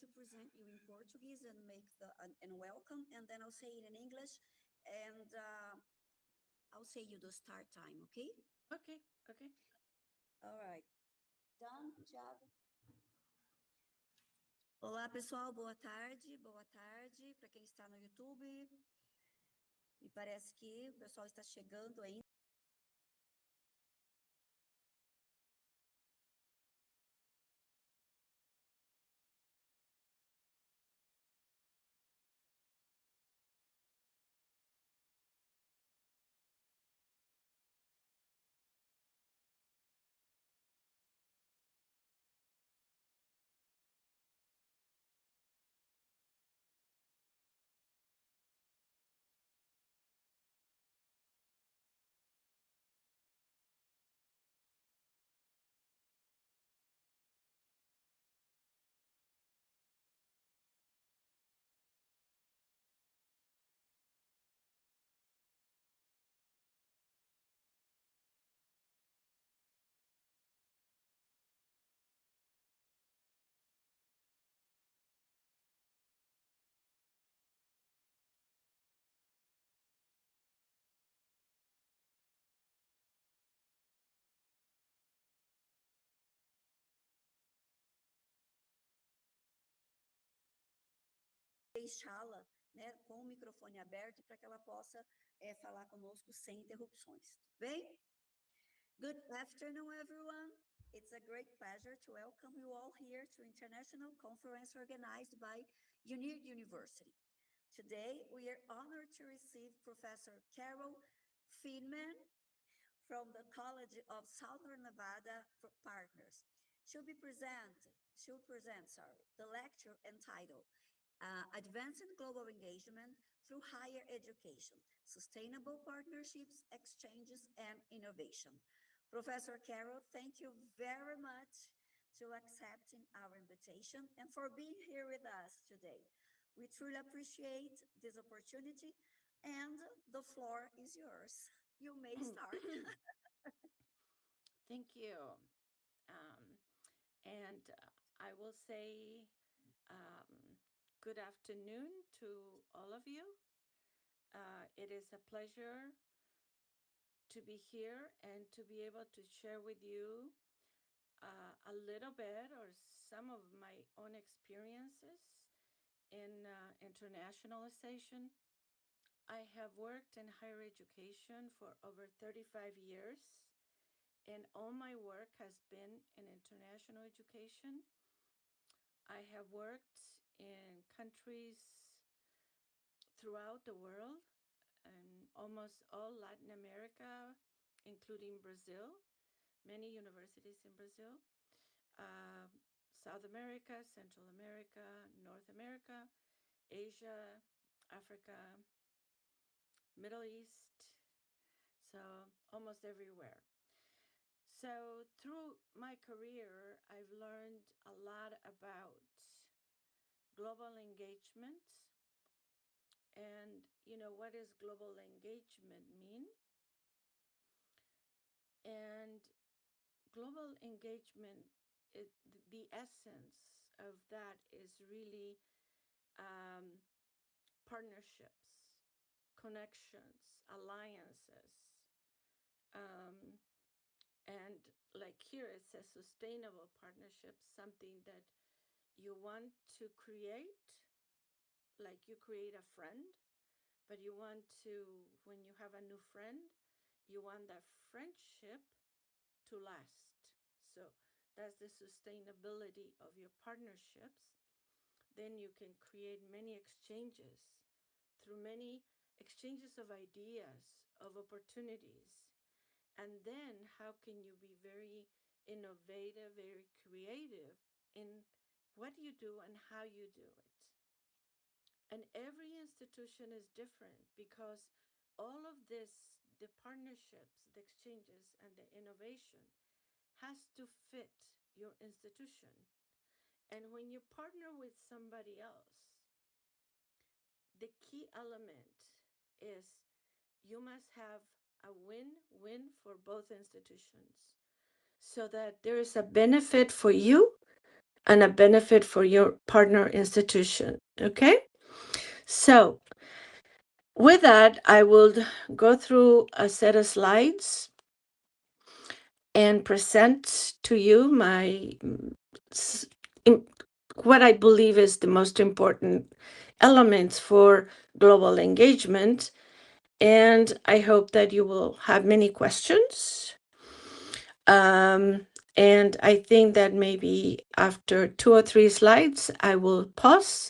to present you in Portuguese and make and welcome, and then I'll say it in English, and I'll say you the start time, okay? Okay, okay. All right. Done, Thiago? Olá, pessoal, boa tarde para quem está no YouTube. Me parece que o pessoal está chegando ainda. Deixá-la, né, com o microfone aberto para que ela possa falar conosco sem interrupções. Tudo bem? Good afternoon, everyone. It's a great pleasure to welcome you all here to International Conference organized by UNIR University. Today, we are honored to receive Professor Carol Fimmen from the College of Southern Nevada Partners. She'll present, the lecture entitled Advancing Global Engagement Through Higher Education, Sustainable Partnerships, Exchanges, and Innovation. Professor Carol, thank you very much to accepting our invitation and for being here with us today. We truly appreciate this opportunity, and the floor is yours. You may start. Thank you. And I will say good afternoon to all of you. It is a pleasure to be here and to be able to share with you a little bit or some of my own experiences in internationalization. I have worked in higher education for over 35 years, and all my work has been in international education. I have worked in countries throughout the world and almost all Latin America, including Brazil, many universities in Brazil, South America, Central America, North America, Asia, Africa, Middle East, so almost everywhere. So through my career, I've learned a lot about global engagement. And what does global engagement mean? And global engagement, the essence of that is really partnerships, connections, alliances. And like here, it says sustainable partnerships, something that you want to create, like you create a friend, but you want to, when you have a new friend, you want that friendship to last. So that's the sustainability of your partnerships. Then you can create many exchanges through many exchanges of ideas, of opportunities. And then how can you be very innovative, very creative in what you do and how you do it? And every institution is different because all of this, the partnerships, the exchanges, and the innovation has to fit your institution. And when you partner with somebody else, the key element is you must have a win-win for both institutions so that there is a benefit for you and a benefit for your partner institution. Okay? So with that, I will go through a set of slides and present to you my what I believe is the most important elements for global engagement. And I hope that you will have many questions. And I think that maybe after 2 or 3 slides, I will pause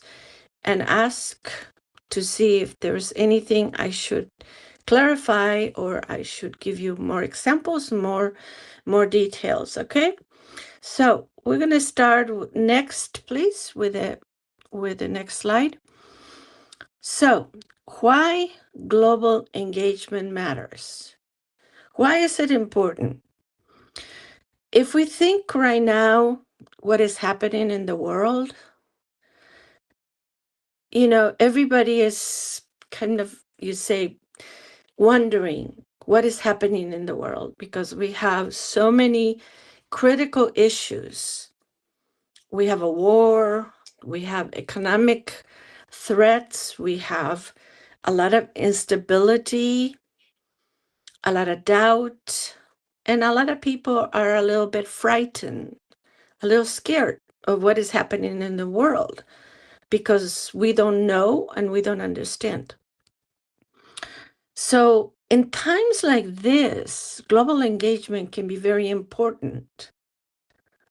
and ask to see if there's anything I should clarify or I should give you more examples, more details. Okay, so we're going to start next, please, with the next slide. So why global engagement matters? Why is it important? If we think right now what is happening in the world, you know, everybody is kind of, you say, wondering what is happening in the world because we have so many critical issues. We have a war, we have economic threats, we have a lot of instability, a lot of doubt, and a lot of people are a little bit frightened, a little scared of what is happening in the world because we don't know and we don't understand. So in times like this, global engagement can be very important.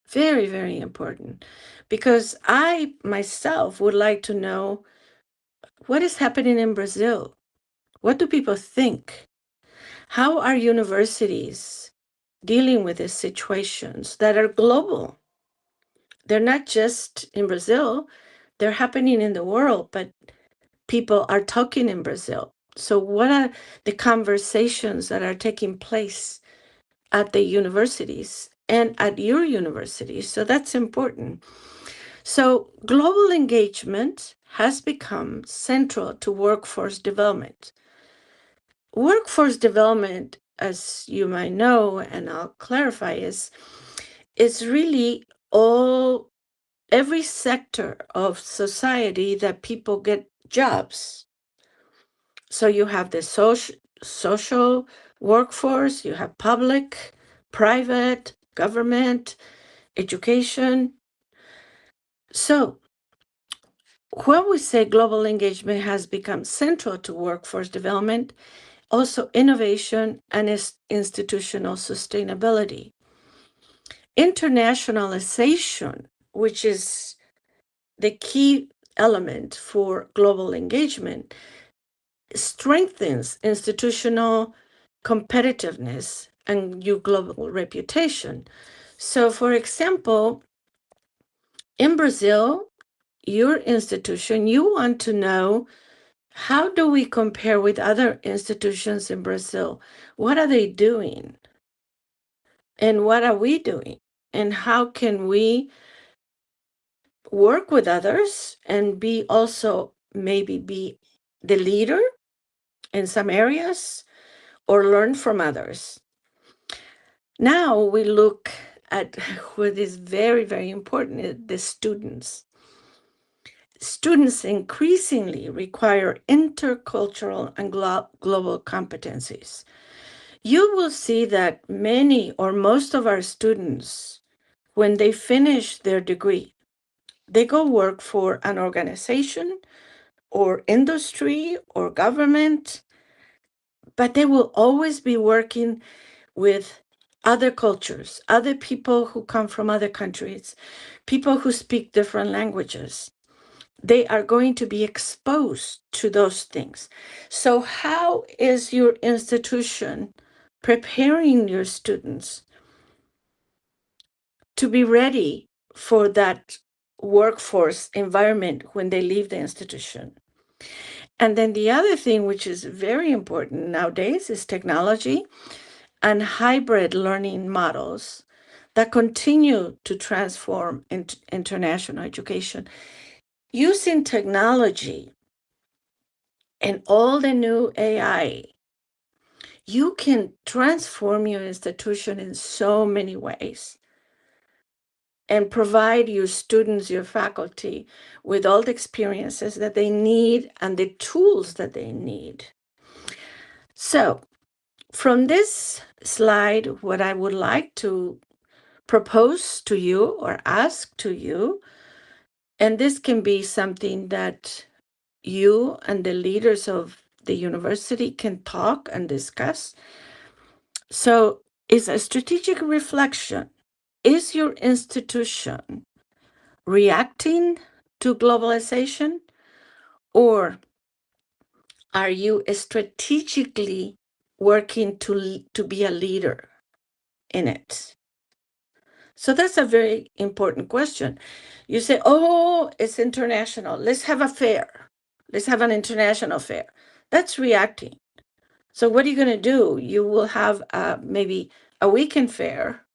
Very, very important. Because I myself would like to know what is happening in Brazil. What do people think? How are universities dealing with these situations that are global? They're not just in Brazil, they're happening in the world, but people are talking in Brazil. So what are the conversations that are taking place at the universities and at your universities? So that's important. So global engagement has become central to workforce development. Workforce development, as you might know, and I'll clarify, is really every sector of society that people get jobs. So you have the social workforce, you have public, private, government, education. So when we say global engagement has become central to workforce development, also innovation and institutional sustainability. Internationalization, which is the key element for global engagement, strengthens institutional competitiveness and your global reputation. So, for example, in Brazil, your institution, you want to know, how do we compare with other institutions in Brazil? What are they doing? And what are we doing? And how can we work with others and be also maybe be the leader in some areas or learn from others? Now we look at what is very, very important, the students. Students increasingly require intercultural and global competencies. You will see that many or most of our students, when they finish their degree, they go work for an organization or industry or government, but they will always be working with other cultures, other people who come from other countries, people who speak different languages. They are going to be exposed to those things. So how is your institution preparing your students to be ready for that workforce environment when they leave the institution? And then the other thing, which is very important nowadays, is technology and hybrid learning models that continue to transform international education. Using technology and all the new AI, you can transform your institution in so many ways. and provide your students, your faculty, with all the experiences that they need and the tools that they need. So from this slide, what I would like to propose to you or ask to you, and this can be something that you and the leaders of the university can talk and discuss. So it's a strategic reflection. Is your institution reacting to globalization, or are you strategically working to be a leader in it? So that's a very important question. You say, oh, it's international. Let's have a fair. Let's have an international fair. That's reacting. So what are you going to do? You will have maybe a weekend fair,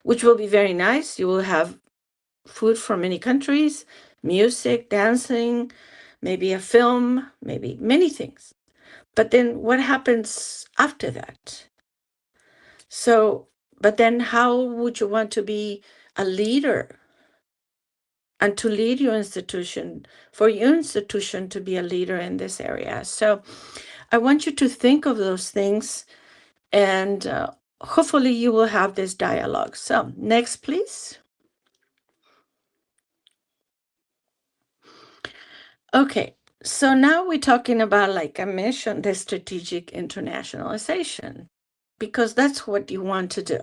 which will be very nice. You will have food from many countries, music, dancing, maybe a film, maybe many things. But then what happens after that? So, but then how would you want to be a leader and to lead your institution, for your institution to be a leader in this area? So I want you to think of those things, and hopefully you will have this dialogue. So next, please. Okay, so now we're talking about, like I mentioned, the strategic internationalization, because that's what you want to do.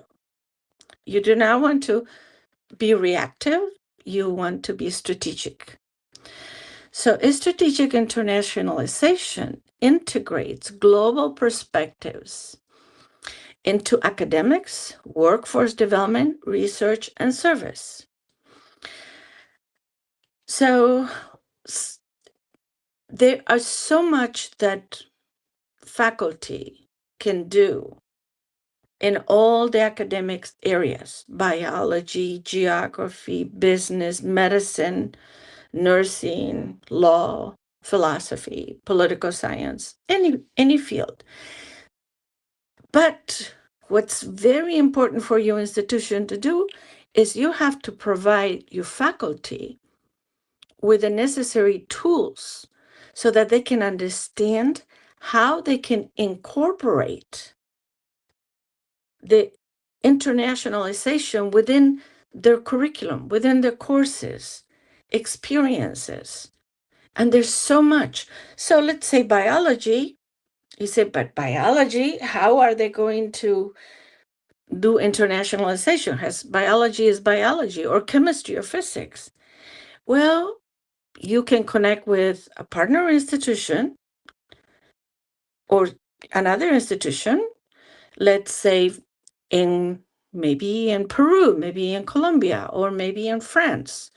You do not want to be reactive, you want to be strategic. So strategic internationalization integrates global perspectives into academics, workforce development, research, and service. So there are so much that faculty can do in all the academic areas: biology, geography, business, medicine, nursing, law, philosophy, political science, any field. But what's very important for your institution to do is you have to provide your faculty with the necessary tools so that they can understand how they can incorporate the internationalization within their curriculum, within their courses, experiences. And there's so much. So let's say biology. You say, but biology, how are they going to do internationalization? Biology is biology, or chemistry or physics. Well, you can connect with a partner institution or another institution, let's say maybe in Peru, maybe in Colombia, or maybe in France,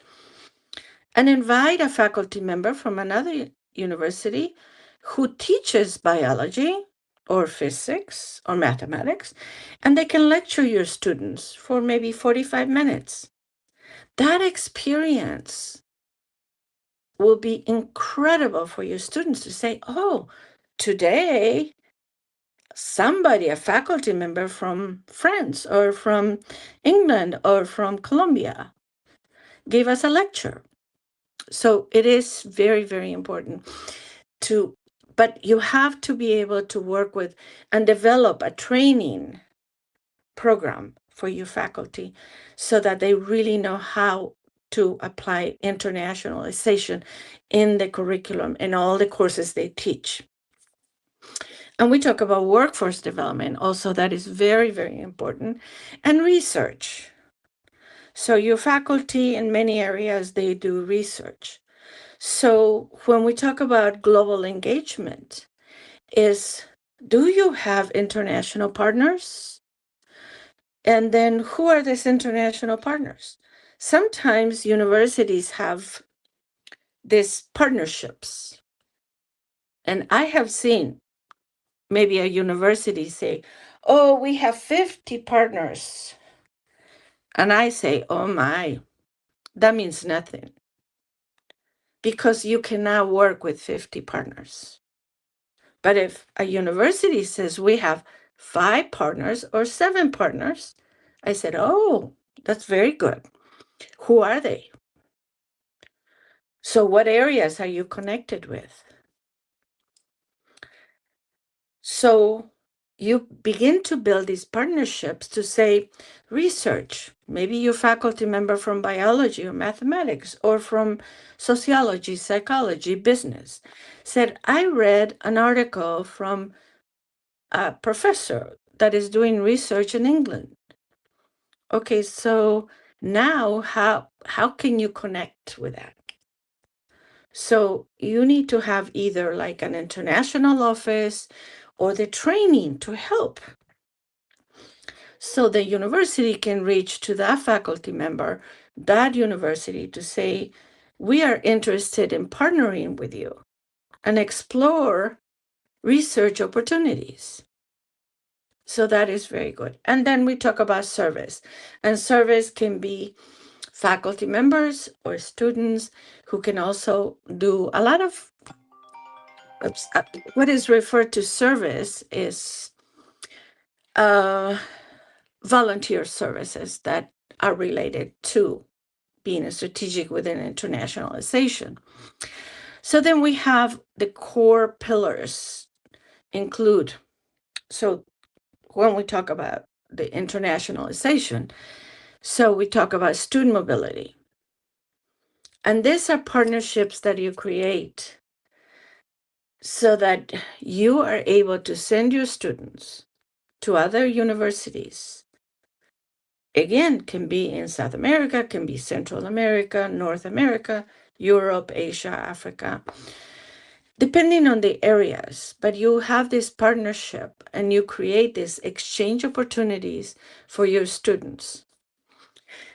and invite a faculty member from another university who teaches biology or physics or mathematics, and they can lecture your students for maybe 45 minutes. That experience will be incredible for your students to say, oh, today somebody, a faculty member from France or from England or from Colombia, gave us a lecture. So it is very, very important but you have to be able to work with and develop a training program for your faculty so that they really know how to apply internationalization in the curriculum and all the courses they teach. And we talk about workforce development also, that is very, very important, and research. So your faculty in many areas, they do research. So when we talk about global engagement, do you have international partners? And then who are these international partners? Sometimes universities have these partnerships. And I have seen maybe a university say, oh, we have 50 partners. And I say, oh my, that means nothing. Because you cannot work with 50 partners. But if a university says we have 5 partners or 7 partners, I said, oh, that's very good. Who are they? So what areas are you connected with? So you begin to build these partnerships to say, research, maybe you're faculty member from biology or mathematics or from sociology, psychology, business, said, I read an article from a professor that is doing research in England. Okay, so now how can you connect with that? So you need to have either like an international office or the training to help. So the university can reach to that faculty member, that university, to say, we are interested in partnering with you and explore research opportunities. So that is very good. And then we talk about service. And service can be faculty members or students who can also do a lot of what is referred to service is volunteer services that are related to being a strategic within internationalization. So then we have the core pillars include, so when we talk about the internationalization, so we talk about student mobility. And these are partnerships that you create so that you are able to send your students to other universities. Again, can be in South America, can be Central America, North America, Europe, Asia, Africa, depending on the areas. But you have this partnership and you create these exchange opportunities for your students.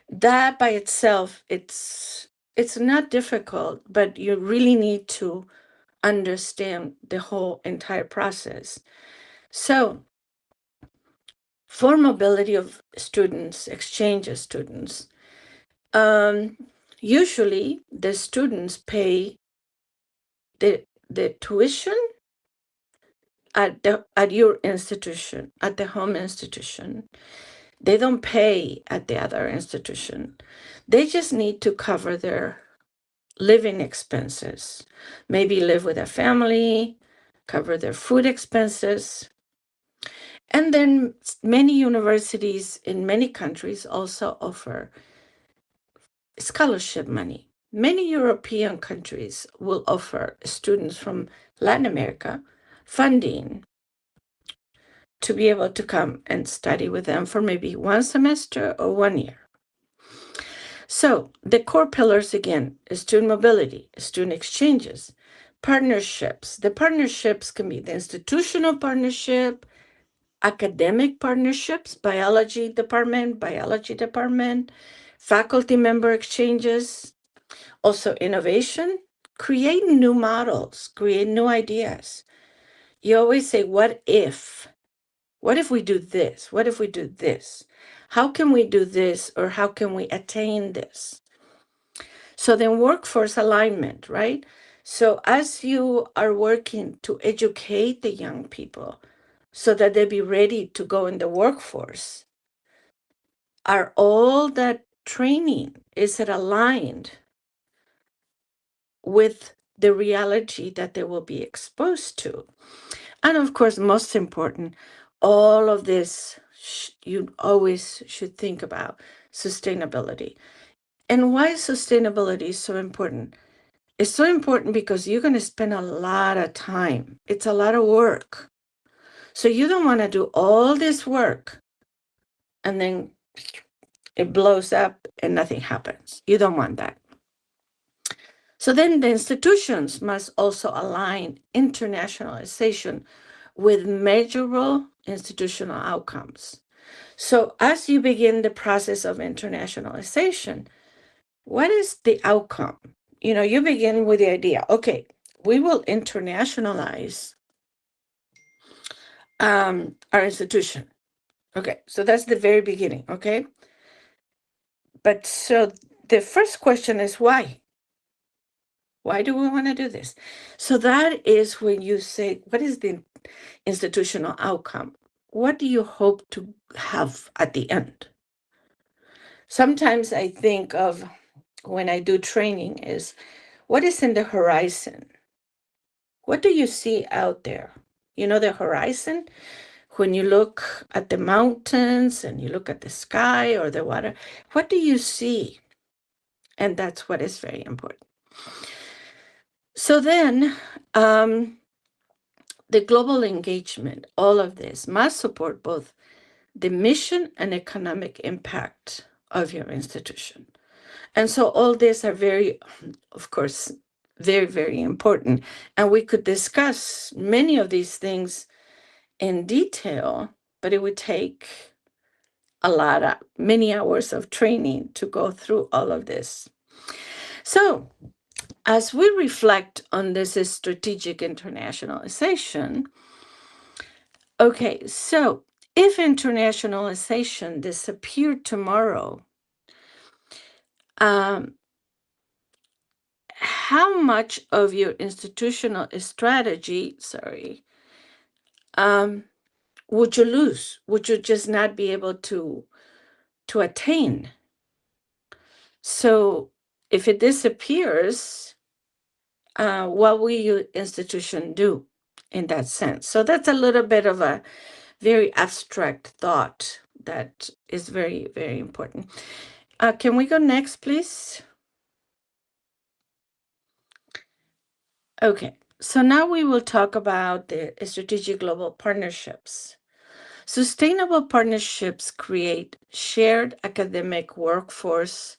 That by itself, it's not difficult, but you really need to understand the whole entire process. So for mobility of students, exchange of students, usually the students pay the tuition at your institution, at the home institution. They don't pay at the other institution. They just need to cover their living expenses, maybe live with a family, cover their food expenses. And then many universities in many countries also offer scholarship money. Many European countries will offer students from Latin America funding to be able to come and study with them for maybe one semester or 1 year. So the core pillars, again, is student mobility, student exchanges, partnerships. The partnerships can be the institutional partnership, academic partnerships, biology department, faculty member exchanges, also innovation, create new models, create new ideas. You always say, what if? What if we do this? What if we do this? How can we do this, or how can we attain this? So then workforce alignment, right? So as you are working to educate the young people so that they be ready to go in the workforce, are all that training, is it aligned with the reality that they will be exposed to? And of course, most important, all of this, you always should think about sustainability. And why sustainability is so important? It's so important because you're going to spend a lot of time. It's a lot of work. So you don't want to do all this work and then it blows up and nothing happens. You don't want that. So then the institutions must also align internationalization with measurable institutional outcomes. So as you begin the process of internationalization, what is the outcome? You begin with the idea, okay, we will internationalize our institution. Okay, so that's the very beginning, okay? But so the first question is why? Why do we want to do this? So that is when you say, what is the institutional outcome? What do you hope to have at the end? sometimes I think of when I do training is, what is in the horizon? What do you see out there? You know, the horizon, when you look at the mountains and you look at the sky or the water, what do you see? And that's what is very important. So then, the global engagement, all of this must support both the mission and economic impact of your institution. And so all these are very, of course, very, very important. And we could discuss many of these things in detail, but it would take many hours of training to go through all of this. So as we reflect on this strategic internationalization, okay, so if internationalization disappeared tomorrow, how much of your institutional strategy, would you lose? Would you just not be able to attain? So if it disappears, what will your institution do in that sense? So that's a little bit of a very abstract thought that is very, very important. Can we go next, please? Okay, so now we will talk about the strategic global partnerships. Sustainable partnerships create shared academic workforce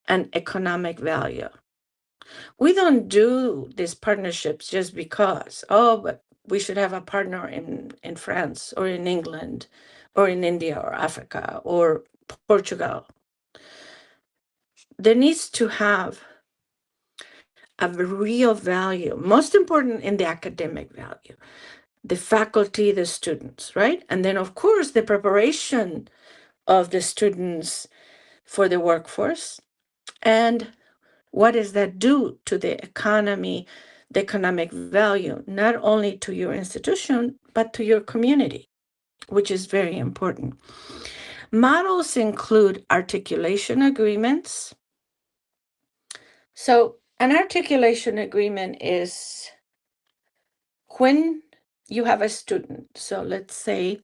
and economic value. We don't do these partnerships just because, but we should have a partner in France or in England or in India or Africa or Portugal. There needs to have a real value, most important in the academic value, the faculty, the students, right? And then, of course, the preparation of the students for the workforce. And what does that do to the economy, the economic value, not only to your institution, but to your community, which is very important. Models include articulation agreements. So an articulation agreement is when you have a student. So let's say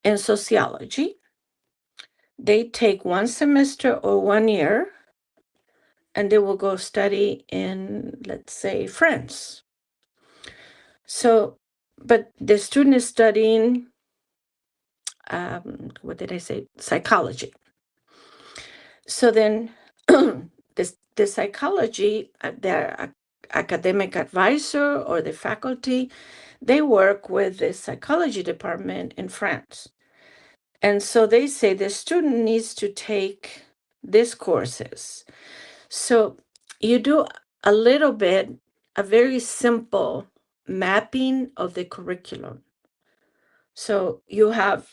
in sociology, they take 1 semester or 1 year, and they will go study in, let's say, France. So, but the student is studying, psychology. So then the psychology, their academic advisor or the faculty, they work with the psychology department in France. And so they say the student needs to take these courses. So you do a very simple mapping of the curriculum. So you have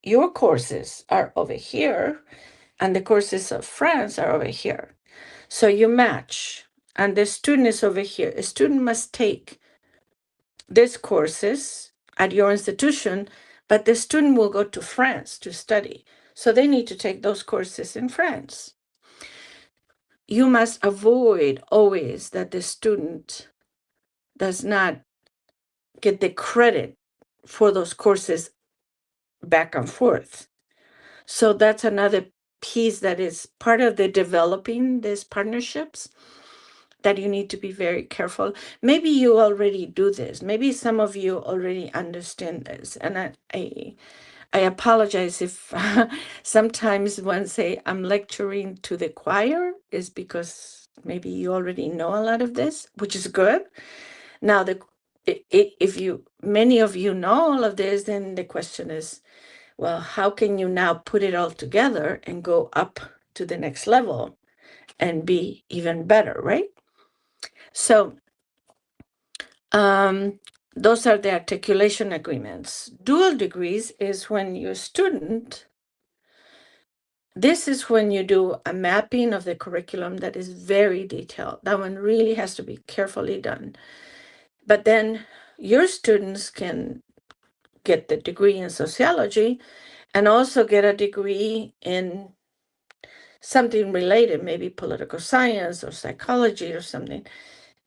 your courses are over here, and the courses of France are over here. So you match, and the student is over here. A student must take these courses at your institution, but the student will go to France to study. So they need to take those courses in France. You must avoid always that the student does not get the credit for those courses back and forth. So that's another piece that is part of the developing these partnerships that you need to be very careful. Maybe you already do this. Maybe some of you already understand this. And I apologize if sometimes when say I'm lecturing to the choir is because maybe you already know a lot of this, which is good. Now, if many of you know all of this, then the question is, well, how can you now put it all together and go up to the next level and be even better, right? So those are the articulation agreements. Dual degrees is when your student, this is when you do a mapping of the curriculum that is very detailed. That one really has to be carefully done. But then your students can get the degree in sociology and also get a degree in something related, maybe political science or psychology or something,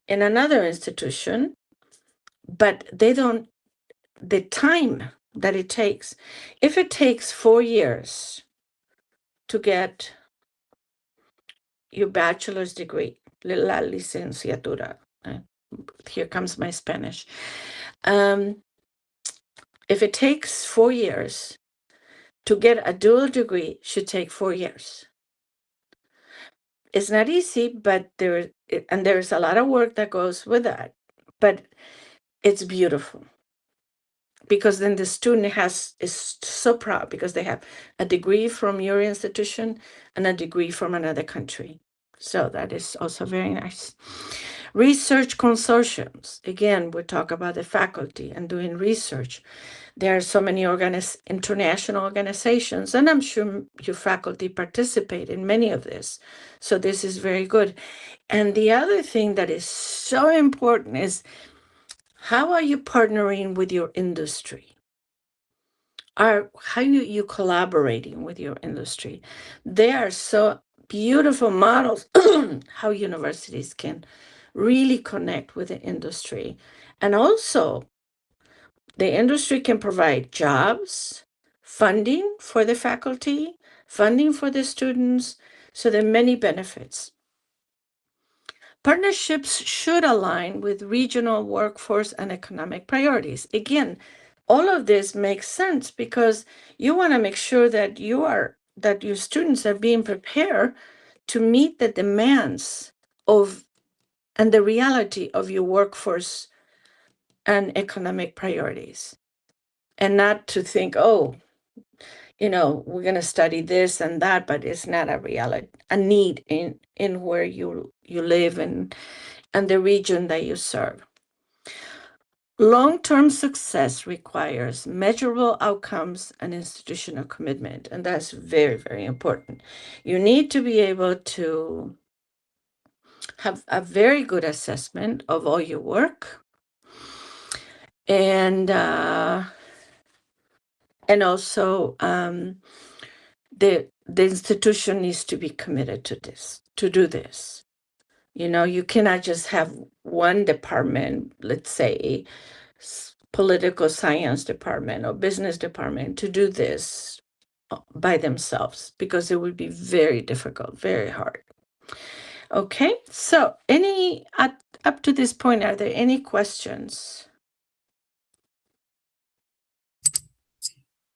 in another institution, but they don't, the time that it takes, if it takes 4 years to get your bachelor's degree, la licenciatura, here comes my Spanish. If it takes 4 years to get a dual degree, should take 4 years. It's not easy, but there's a lot of work that goes with that, but it's beautiful. Because then the student is so proud because they have a degree from your institution and a degree from another country. So that is also very nice. Research consortiums. Again, we talk about the faculty and doing research. There are so many international organizations, and I'm sure your faculty participate in many of this. So this is very good. And the other thing that is so important is, how are you partnering with your industry? How are you collaborating with your industry? They are so beautiful models how universities can really connect with the industry. And also, the industry can provide jobs, funding for the faculty, funding for the students, so there are many benefits. Partnerships should align with regional workforce and economic priorities. Again, all of this makes sense because you want to make sure that your students are being prepared to meet the demands of and the reality of your workforce and economic priorities, and not to think, oh, we're going to study this and that, but it's not a reality, a need in where you live and the region that you serve. Long-term success requires measurable outcomes and institutional commitment, and that's very, very important. You need to be able to have a very good assessment of all your work, and also the institution needs to be committed to do this. You cannot just have one department, let's say political science department or business department, to do this by themselves, because it would be very difficult, very hard. Okay, so up to this point, are there any questions?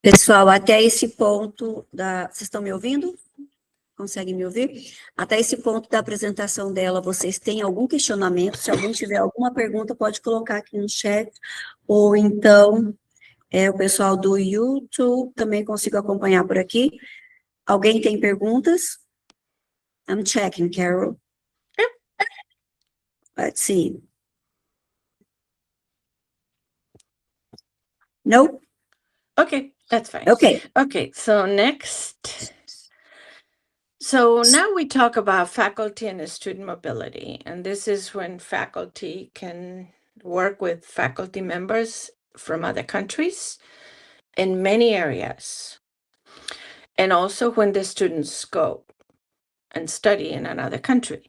Pessoal, até esse ponto vocês estão me ouvindo? Conseguem me ouvir? Até esse ponto da apresentação dela, vocês têm algum questionamento? Se alguém tiver alguma pergunta, pode colocar aqui no chat, ou então o pessoal do YouTube também consigo acompanhar por aqui. Alguém tem perguntas? I'm checking, Carol. Let's see. No? Okay, that's fine. Okay, so next. So now we talk about faculty and student mobility, and this is when faculty can work with faculty members from other countries in many areas, and also when the students go and study in another country.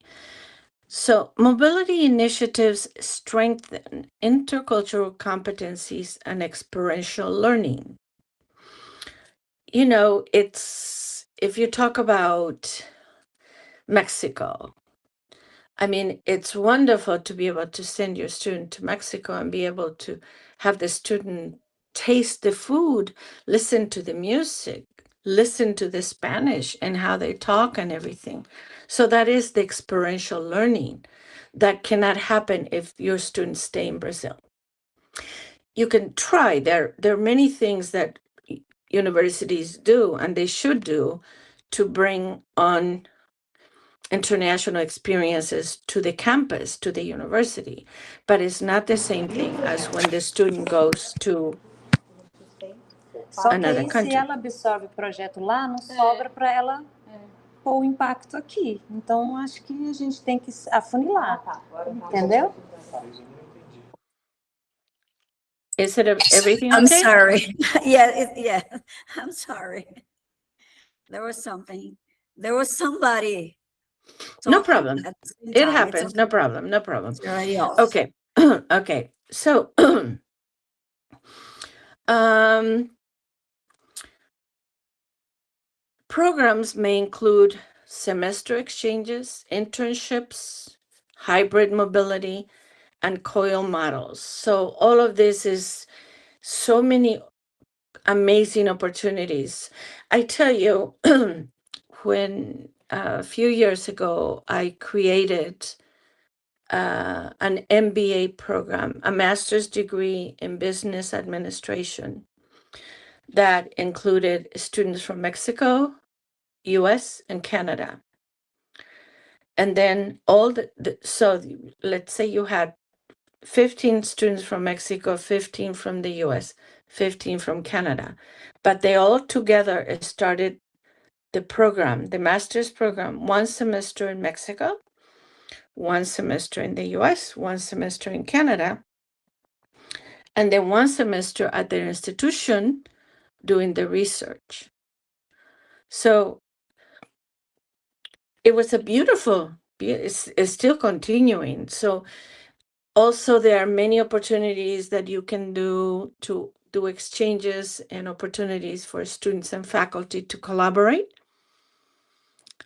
So mobility initiatives strengthen intercultural competencies and experiential learning. If you talk about Mexico, I mean, it's wonderful to be able to send your student to Mexico and be able to have the student taste the food, listen to the music, listen to the Spanish and how they talk and everything. So that is the experiential learning that cannot happen if your students stay in Brazil. You can try. There are many things that universities do, and they should do, to bring on international experiences to the campus, to the university. But it's not the same thing as when the student goes to another country. Se ela absorve o projeto lá, não sobra para ela pôr o impacto aqui. Então, acho que a gente tem que afunilar, entendeu? Is it everything okay? I'm sorry. Yeah, I'm sorry. There was something. There was somebody. No talking problem. at the same It time. It's happens. okay. No problem. No problem. It's already off. Okay. Okay. So, programs may include semester exchanges, internships, hybrid mobility, and COIL models. So all of this is so many amazing opportunities. I tell you, when a few years ago, I created an MBA program, a master's degree in business administration that included students from Mexico, US, and Canada. And then so let's say you had 15 students from Mexico, 15 from the US, 15 from Canada, but they all together started the program, the master's program, 1 semester in Mexico, 1 semester in the US, 1 semester in Canada, and then 1 semester at their institution doing the research. So it was a beautiful, it's still continuing. So also there are many opportunities that you can do to do exchanges and opportunities for students and faculty to collaborate.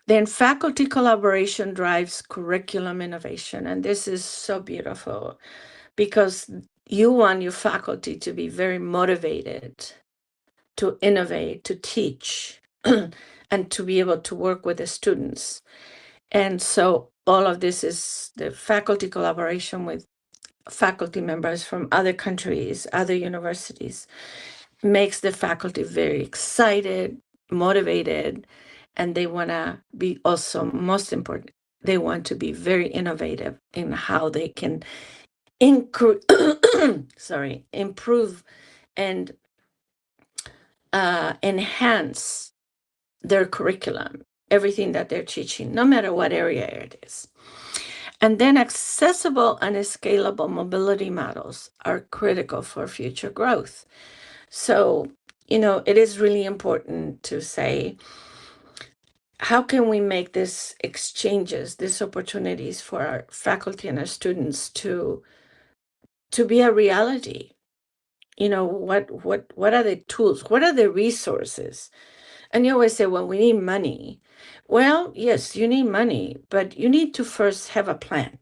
Then faculty collaboration drives curriculum innovation. And this is so beautiful because you want your faculty to be very motivated to innovate, to teach, and to be able to work with the students. And so all of this is the faculty collaboration with faculty members from other countries, other universities, makes the faculty very excited, motivated, and they want to be also, most important, they want to be very innovative in how they can improve and enhance their curriculum, everything that they're teaching, no matter what area it is. And then accessible and scalable mobility models are critical for future growth. So, it is really important to say, how can we make these exchanges, these opportunities for our faculty and our students to be a reality? What are the tools? What are the resources? And you always say, well, we need money. Well, yes, you need money, but you need to first have a plan.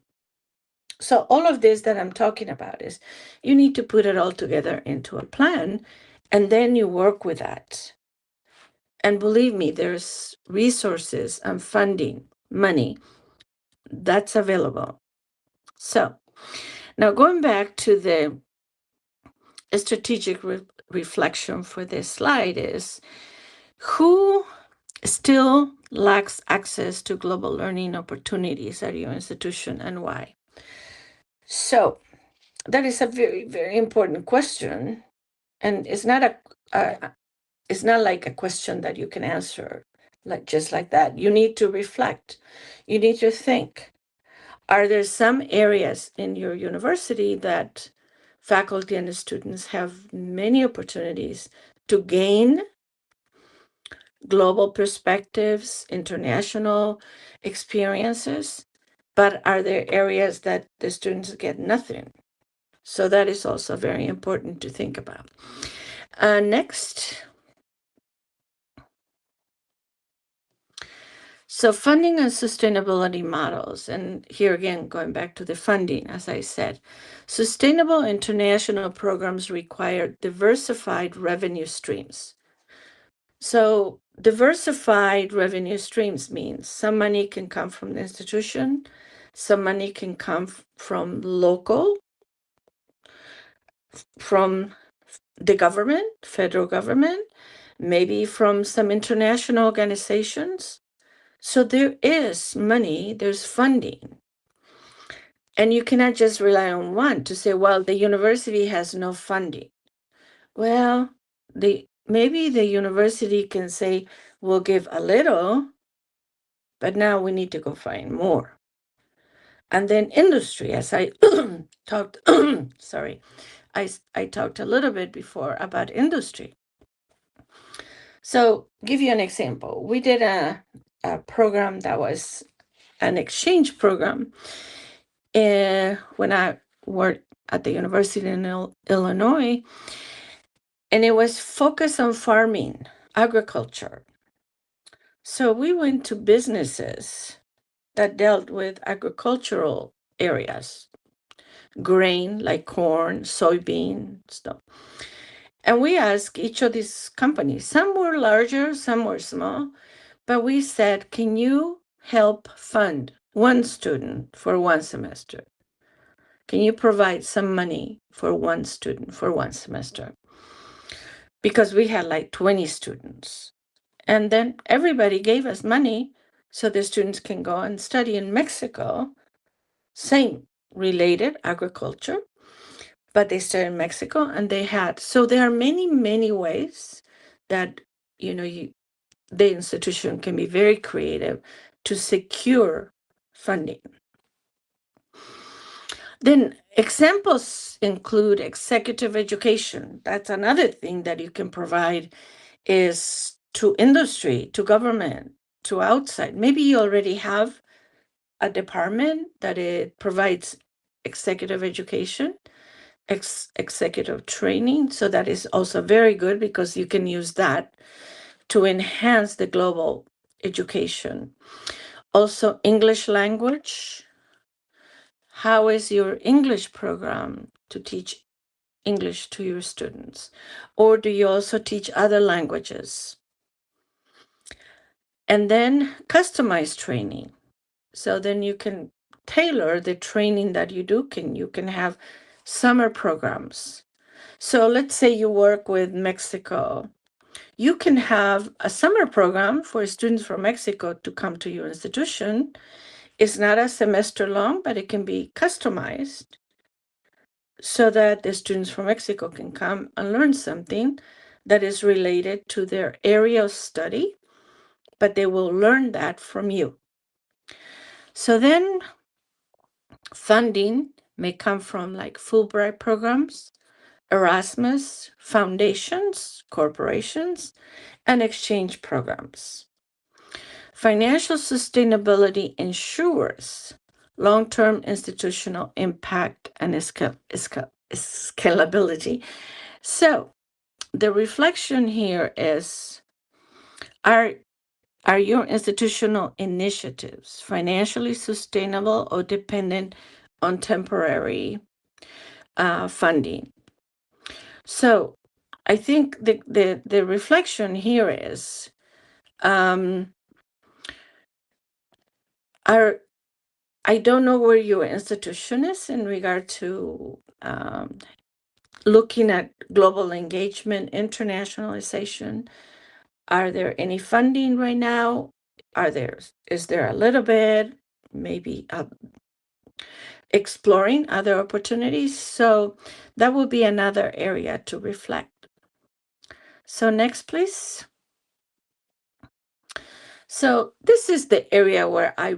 So all of this that I'm talking about is you need to put it all together into a plan, and then you work with that. And believe me, there's resources and funding, money that's available. So now going back to the strategic reflection for this slide is, who still lacks access to global learning opportunities at your institution and why? So that is a very, very important question. And it's not like a question that you can answer just like that. You need to reflect. You need to think. Are there some areas in your university that faculty and students have many opportunities to gain global perspectives, international experiences, but are there areas that the students get nothing? So that is also very important to think about. Next. So funding and sustainability models, and here again, going back to the funding, as I said, sustainable international programs require diversified revenue streams. So diversified revenue streams means some money can come from the institution, some money can come from local, from the government, federal government, maybe from some international organizations. So there is money, there's funding. And you cannot just rely on one to say, well, the university has no funding. Well, maybe the university can say, we'll give a little, but now we need to go find more. And then industry, as I talked, I talked a little bit before about industry. So give you an example. We did a program that was an exchange program when I worked at the University in Illinois, and it was focused on farming, agriculture. So we went to businesses that dealt with agricultural areas, grain like corn, soybean, stuff. And we asked each of these companies, some were larger, some were small, but we said, can you help fund one student for one semester? Can you provide some money for one student for one semester? Because we had like 20 students. And then everybody gave us money so the students can go and study in Mexico, same related agriculture, but they studied in Mexico and they had, so there are many, many ways that, the institution can be very creative to secure funding. Then examples include executive education. That's another thing that you can provide is to industry, to government, to outside. Maybe you already have a department that it provides executive education, executive training. So that is also very good because you can use that to enhance the global education. Also, English language. How is your English program to teach English to your students? Or do you also teach other languages? And then customized training. So then you can tailor the training that you do. You can have summer programs. So let's say you work with Mexico. You can have a summer program for students from Mexico to come to your institution. It's not a semester long, but it can be customized so that the students from Mexico can come and learn something that is related to their area of study, but they will learn that from you. So then funding may come from like Fulbright programs, Erasmus, foundations, corporations, and exchange programs. Financial sustainability ensures long-term institutional impact and scalability. So the reflection here is, are your institutional initiatives financially sustainable or dependent on temporary funding? So I think the reflection here is, I don't know where your institution is in regard to looking at global engagement, internationalization. Are there any funding right now? Is there a little bit, maybe exploring other opportunities? So that will be another area to reflect. So next, please. So this is the area where I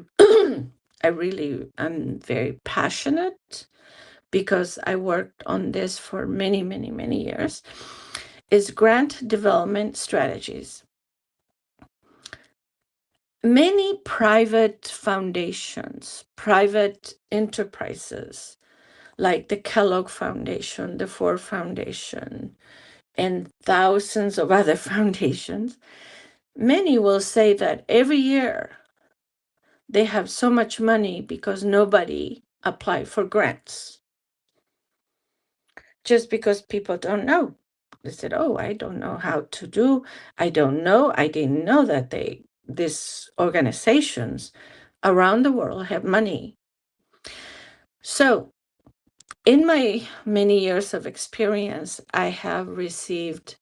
really am very passionate because I worked on this for many, many, many years, is grant development strategies. Many private foundations, private enterprises, like the Kellogg Foundation, the Ford Foundation, and thousands of other foundations, many will say that every year they have so much money because nobody applied for grants. Just because people don't know. They said, oh, I don't know how to do. I didn't know that these organizations around the world have money. So in my many years of experience, I have received,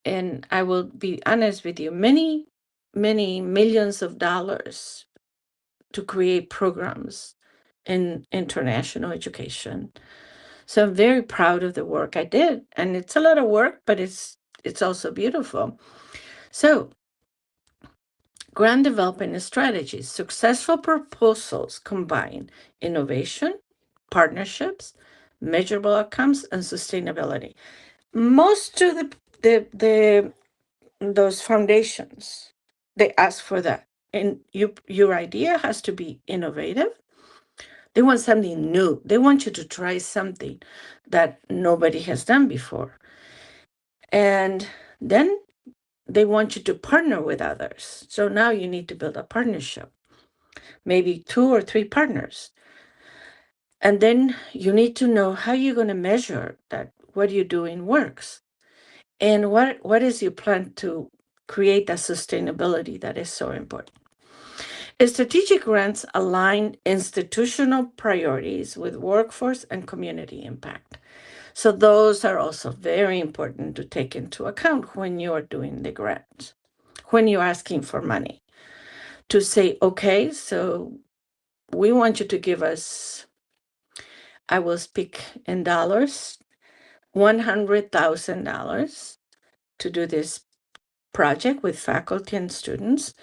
and I will be honest with you, many, many millions of dollars to create programs in international education. So I'm very proud of the work I did. And it's a lot of work, but it's also beautiful. So grant development strategies, successful proposals combine innovation, partnerships, measurable outcomes, and sustainability. Most of those foundations they ask for that. And your idea has to be innovative. They want something new. They want you to try something that nobody has done before. And then they want you to partner with others. So now you need to build a partnership, maybe 2 or 3 partners. And then you need to know how you're going to measure that what you're doing works. And what is your plan to create that sustainability that is so important? Strategic grants align institutional priorities with workforce and community impact. So those are also very important to take into account when you are doing the grant, when you're asking for money. To say, okay, so we want you to give us, I will speak in dollars, $100,000 to do this project with faculty and students.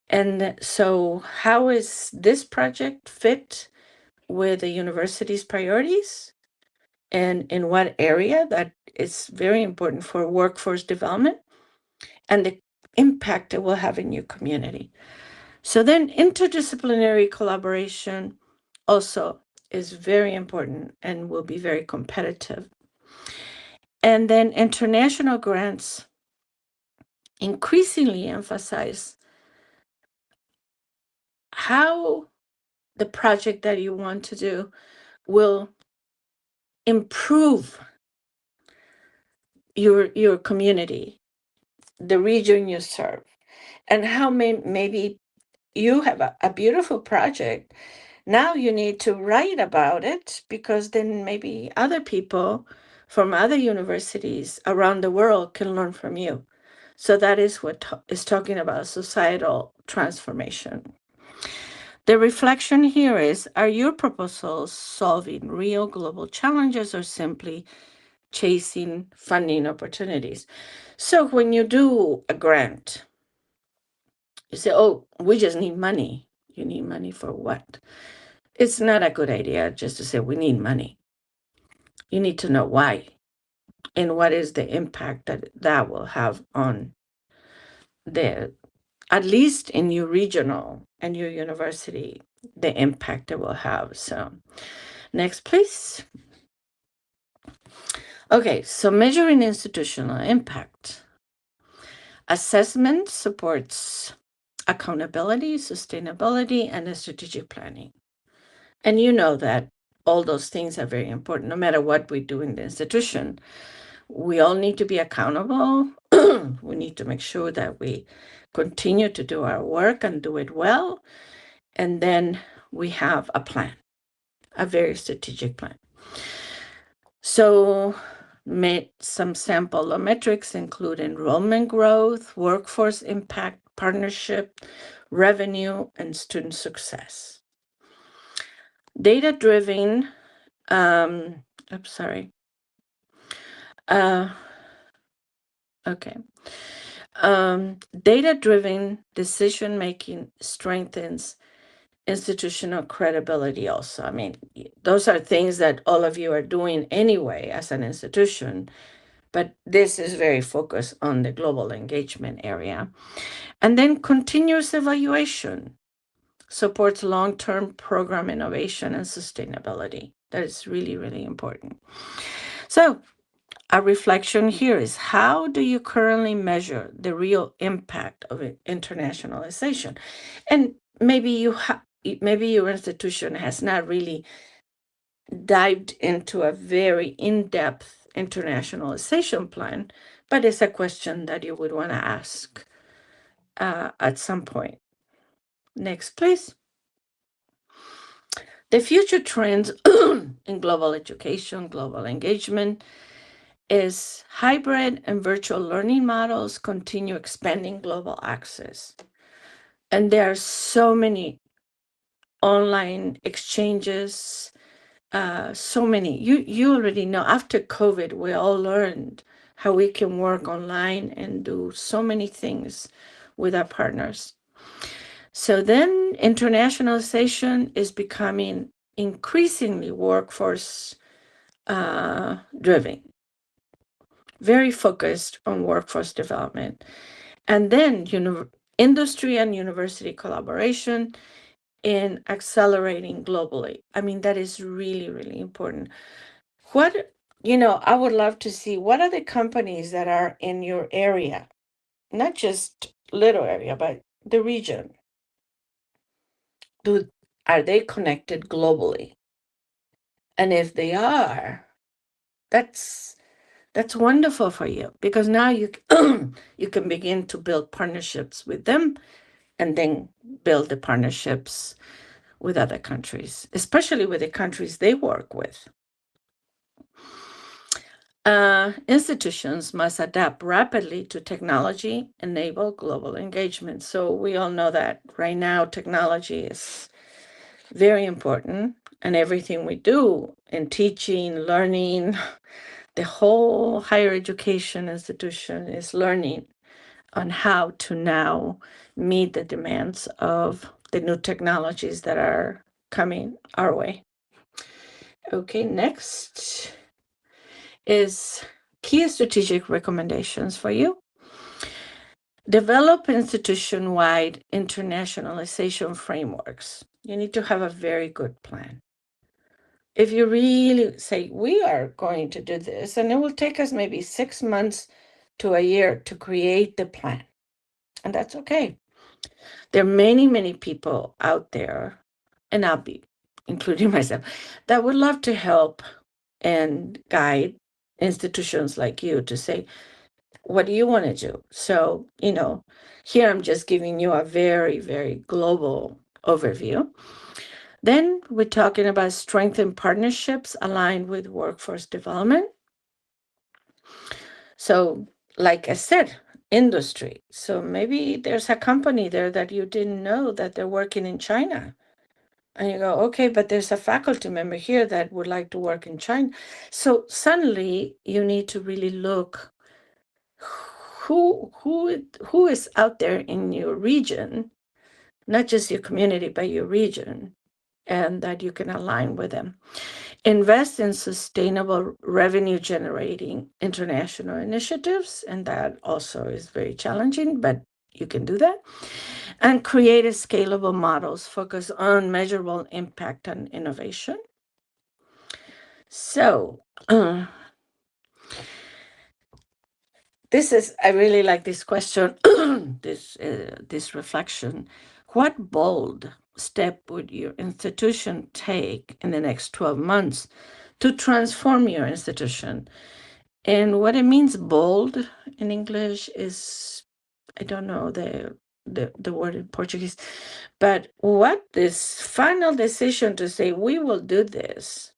And so how is this project fit with the university's priorities? And in what area that is very important for workforce development and the impact it will have in your community. So then interdisciplinary collaboration also is very important and will be very competitive. And then international grants increasingly emphasize how the project that you want to do will improve your community, the region you serve, and how maybe you have a beautiful project. Now you need to write about it, because then maybe other people from other universities around the world can learn from you. So that is what is talking about societal transformation. The reflection here is, are your proposals solving real global challenges or simply chasing funding opportunities? So when you do a grant, you say, oh, we just need money. You need money for what? It's not a good idea just to say we need money. You need to know why and what is the impact that will have on at least in your regional and your university, the impact it will have. So next, please. Okay, so measuring institutional impact. Assessment supports accountability, sustainability, and strategic planning. And you know that all those things are very important, no matter what we do in the institution. We all need to be accountable. We need to make sure that we continue to do our work and do it well. And then we have a plan, a very strategic plan. So some sample metrics include enrollment growth, workforce impact, partnership, revenue, and student success. Data-driven, data-driven decision-making strengthens institutional credibility also. I mean, those are things that all of you are doing anyway as an institution, but this is very focused on the global engagement area. And then continuous evaluation supports long-term program innovation and sustainability. That is really, really important. So a reflection here is, how do you currently measure the real impact of internationalization? And maybe your institution has not really dived into a very in-depth internationalization plan, but it's a question that you would want to ask at some point. Next, please. The future trends in global education, global engagement, is hybrid and virtual learning models continue expanding global access. And there are so many online exchanges, so many. You already know, after COVID, we all learned how we can work online and do so many things with our partners. So then internationalization is becoming increasingly workforce driven, very focused on workforce development. And then industry and university collaboration in accelerating globally. I mean, that is really, really important. What, I would love to see, what are the companies that are in your area? Not just little area, but the region. Are they connected globally? And if they are, that's wonderful for you, because now you you can begin to build partnerships with them, and then build the partnerships with other countries, especially with the countries they work with. Institutions must adapt rapidly to technology, enable global engagement. So we all know that right now technology is very important, and everything we do in teaching, learning, the whole higher education institution is learning on how to now meet the demands of the new technologies that are coming our way. Okay, next is key strategic recommendations for you. Develop institution-wide internationalization frameworks. You need to have a very good plan. If you really say, we are going to do this, and it will take us maybe 6 months to a year to create the plan, and that's okay. There are many, many people out there, and I'll be including myself, that would love to help and guide institutions like you to say, what do you want to do? So, here I'm just giving you a very, very global overview. Then we're talking about strengthen partnerships aligned with workforce development. So, like I said, industry. So maybe there's a company there that you didn't know that they're working in China. And you go, okay, but there's a faculty member here that would like to work in China. So suddenly you need to really look who is out there in your region, not just your community, but your region, and that you can align with them. Invest in sustainable revenue generating international initiatives, and that also is very challenging, but you can do that. And create scalable models focus on measurable impact and innovation. So I really like this question, this reflection. What bold step would your institution take in the next 12 months to transform your institution? And what it means bold in English is, I don't know the word in Portuguese, but what this final decision to say, we will do this,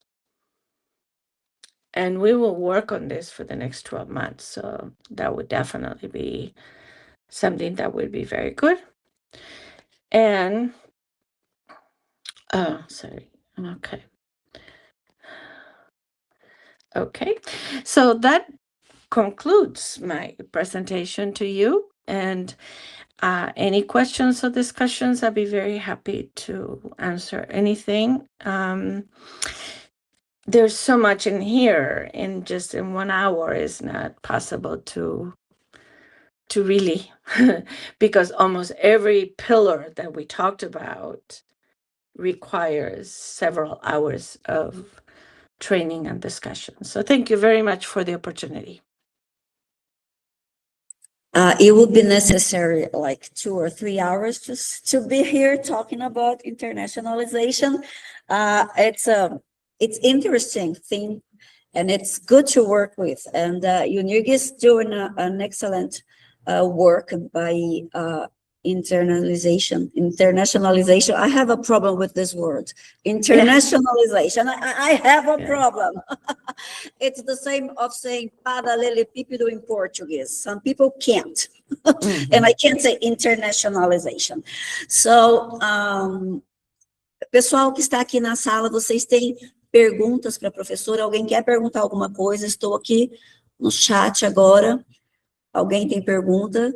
and we will work on this for the next 12 months. So that would definitely be something that would be very good. And, sorry, okay. Okay, so that concludes my presentation to you. And any questions or discussions, I'd be very happy to answer anything. There's so much in here, and just in 1 hour is not possible to really, because almost every pillar that we talked about requires several hours of training and discussion. So thank you very much for the opportunity. It would be necessary like 2 or 3 hours just to be here talking about internationalization. It's interesting thing, and it's good to work with. And UNIRG is doing an excellent work by internationalization. I have a problem with this word, internationalization. I have a problem. It's the same of saying paralelepípedo in Portuguese. Some people can't. And I can't say internationalization. So, pessoal que está aqui na sala, vocês têm perguntas para a professora? Alguém quer perguntar alguma coisa? Estou aqui no chat agora. Alguém tem pergunta?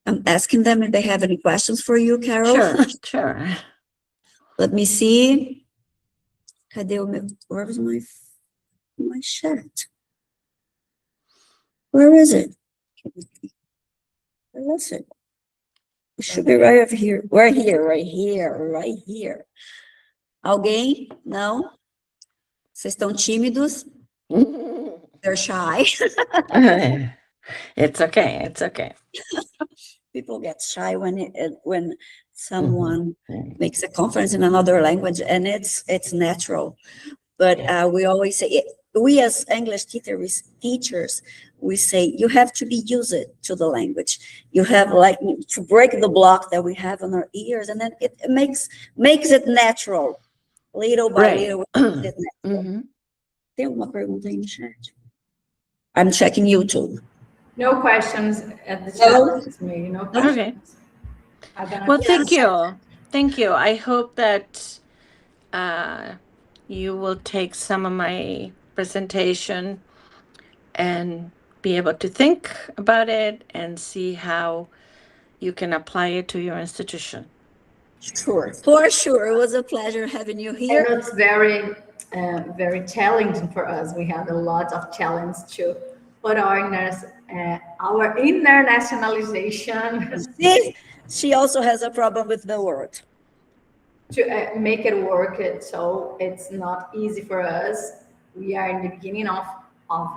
I'm asking them if they have any questions for you, Carol. Sure. Let me see. Cadê o meu? Where was my chat? Where is it? Where was it? It should be right over here. We're here, right here, right here. Alguém? Não? Vocês estão tímidos? They're shy. It's okay. It's okay. People get shy when someone makes a conference in another language, and it's natural. But we always say, we as English teachers, we say you have to be used to the language. You have like to break the block that we have on our ears, and then it makes it natural, little by little. Tem alguma pergunta aí no chat? I'm checking YouTube. No questions at the chat. It's me, no questions. Okay. Well, thank you. Thank you. I hope that you will take some of my presentation and be able to think about it and see how you can apply it to your institution. Sure, for sure. It was a pleasure having you here. And it's very, very challenging for us. We have a lot of challenge to put our internationalization. See, she also has a problem with the word. To make it work, so it's not easy for us. We are in the beginning of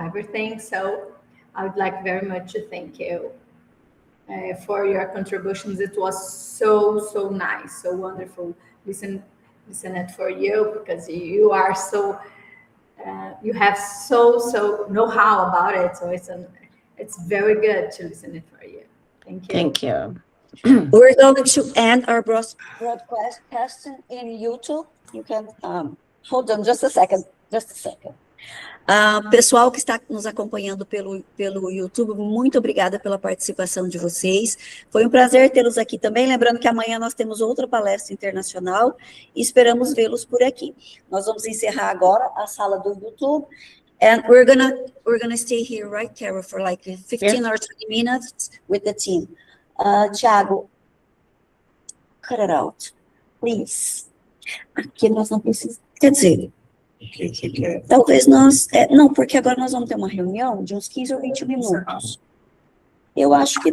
everything, so I would like very much to thank you for your contributions. It was so nice, so wonderful. Listen it for you, because you are so you have so know-how about it, so it's very good to listen it for you. Thank you. Thank you. We're going to end our broadcast in YouTube. You can hold on just a second. Pessoal que está nos acompanhando pelo YouTube, muito obrigada pela participação de vocês. Foi um prazer tê-los aqui também. Lembrando que amanhã nós temos outra palestra internacional e esperamos vê-los por aqui. Nós vamos encerrar agora a sala do YouTube. And we're gonna stay here, right, Carol, for like 15 or 20 minutes with the team. Thiago, cut it out, please. Aqui nós não precisamos, quer dizer, talvez nós, não, porque agora nós vamos ter uma reunião de uns 15 ou 20 minutos. Eu acho que dá.